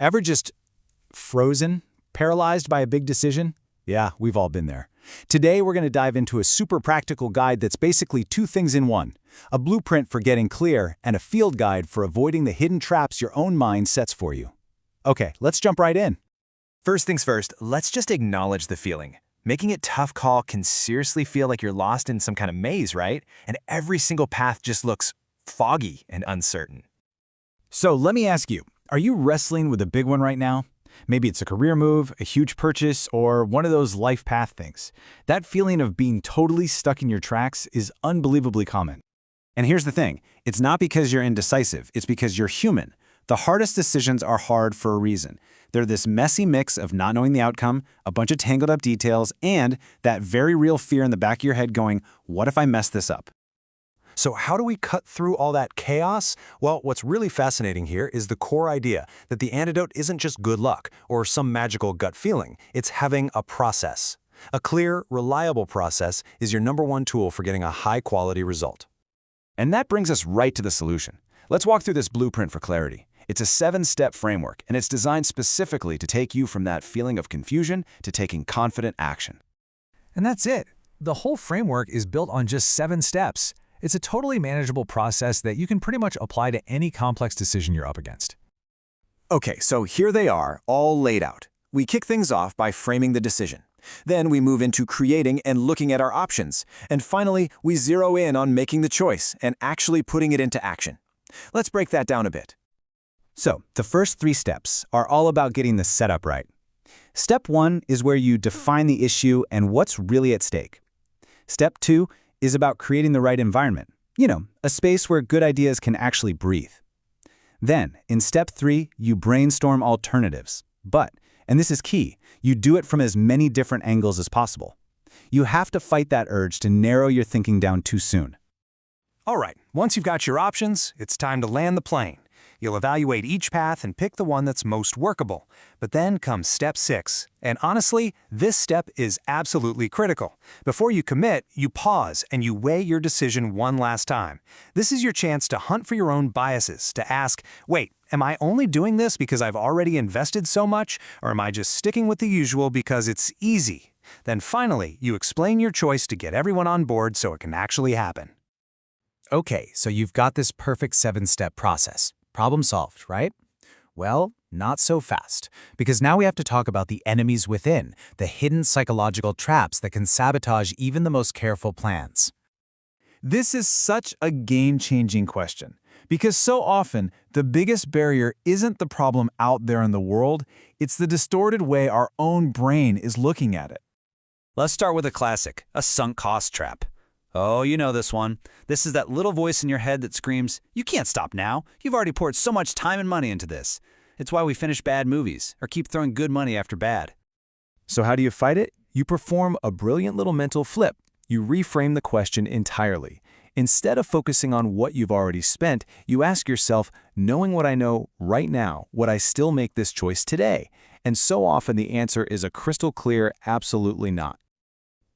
Ever just frozen, paralyzed by a big decision? Yeah, we've all been there. Today, we're going to dive into a super practical guide that's basically two things in one: a blueprint for getting clear and a field guide for avoiding the hidden traps your own mind sets for you. Okay, let's jump right in. First things first, let's just acknowledge the feeling. Making a tough call can seriously feel like you're lost in some kind of maze, right? And every single path just looks foggy and uncertain. So let me ask you, are you wrestling with a big one right now? Maybe it's a career move, a huge purchase, or one of those life path things. That feeling of being totally stuck in your tracks is unbelievably common. And here's the thing, it's not because you're indecisive, it's because you're human. The hardest decisions are hard for a reason. They're this messy mix of not knowing the outcome, a bunch of tangled up details, and that very real fear in the back of your head going, what if I mess this up? So how do we cut through all that chaos? Well, what's really fascinating here is the core idea that the antidote isn't just good luck or some magical gut feeling. It's having a process. A clear, reliable process is your #1 tool for getting a high-quality result. And that brings us right to the solution. Let's walk through this blueprint for clarity. It's a 7-step framework, and it's designed specifically to take you from that feeling of confusion to taking confident action. And that's it. The whole framework is built on just 7 steps. It's a totally manageable process that you can pretty much apply to any complex decision you're up against. Okay, so here they are, all laid out. We kick things off by framing the decision. Then we move into creating and looking at our options. And finally, we zero in on making the choice and actually putting it into action. Let's break that down a bit. So, the first 3 steps are all about getting the setup right. Step 1 is where you define the issue and what's really at stake. Step 2 is about creating the right environment. A space where good ideas can actually breathe. Then, in step 3, you brainstorm alternatives. But, and this is key, you do it from as many different angles as possible. You have to fight that urge to narrow your thinking down too soon. All right, once you've got your options, it's time to land the plane. You'll evaluate each path and pick the one that's most workable. But then comes step 6. And honestly, this step is absolutely critical. Before you commit, you pause and you weigh your decision one last time. This is your chance to hunt for your own biases, to ask, wait, am I only doing this because I've already invested so much, or am I just sticking with the usual because it's easy? Then finally, you explain your choice to get everyone on board so it can actually happen. Okay, so you've got this perfect 7-step process. Problem solved, right? Well, not so fast, because now we have to talk about the enemies within, the hidden psychological traps that can sabotage even the most careful plans. This is such a game-changing question, because so often the biggest barrier isn't the problem out there in the world, it's the distorted way our own brain is looking at it. Let's start with a classic, a sunk cost trap. Oh, you know this one. This is that little voice in your head that screams, "You can't stop now. You've already poured so much time and money into this." It's why we finish bad movies or keep throwing good money after bad. So how do you fight it? You perform a brilliant little mental flip. You reframe the question entirely. Instead of focusing on what you've already spent, you ask yourself, knowing what I know right now, would I still make this choice today? And so often the answer is a crystal clear absolutely not.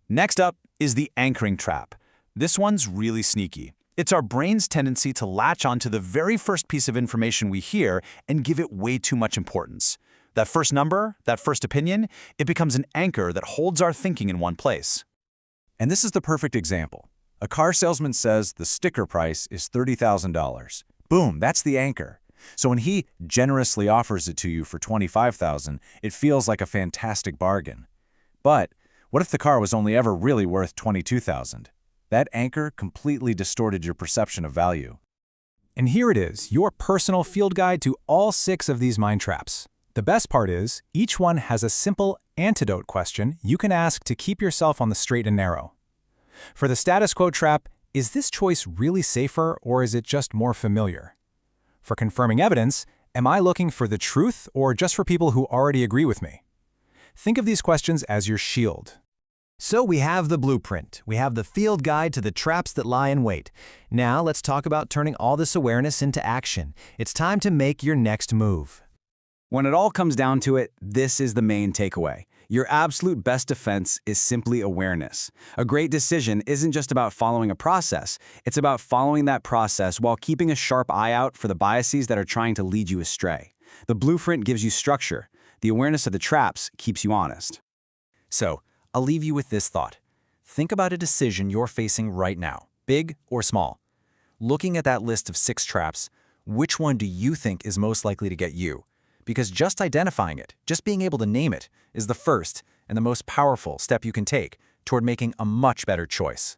Next up is the anchoring trap. This one's really sneaky. It's our brain's tendency to latch onto the very first piece of information we hear and give it way too much importance. That first number, that first opinion, it becomes an anchor that holds our thinking in one place. And this is the perfect example. A car salesman says the sticker price is $30,000. Boom, that's the anchor. So when he generously offers it to you for $25,000, it feels like a fantastic bargain. But what if the car was only ever really worth $22,000? That anchor completely distorted your perception of value. And here it is, your personal field guide to all 6 of these mind traps. The best part is, each one has a simple antidote question you can ask to keep yourself on the straight and narrow. For the status quo trap, is this choice really safer or is it just more familiar? For confirming evidence, am I looking for the truth or just for people who already agree with me? Think of these questions as your shield. So we have the blueprint. We have the field guide to the traps that lie in wait. Now let's talk about turning all this awareness into action. It's time to make your next move. When it all comes down to it, this is the main takeaway. Your absolute best defense is simply awareness. A great decision isn't just about following a process. It's about following that process while keeping a sharp eye out for the biases that are trying to lead you astray. The blueprint gives you structure. The awareness of the traps keeps you honest. So, I'll leave you with this thought. Think about a decision you're facing right now, big or small. Looking at that list of 6 traps, which one do you think is most likely to get you? Because just identifying it, just being able to name it, is the first and the most powerful step you can take toward making a much better choice.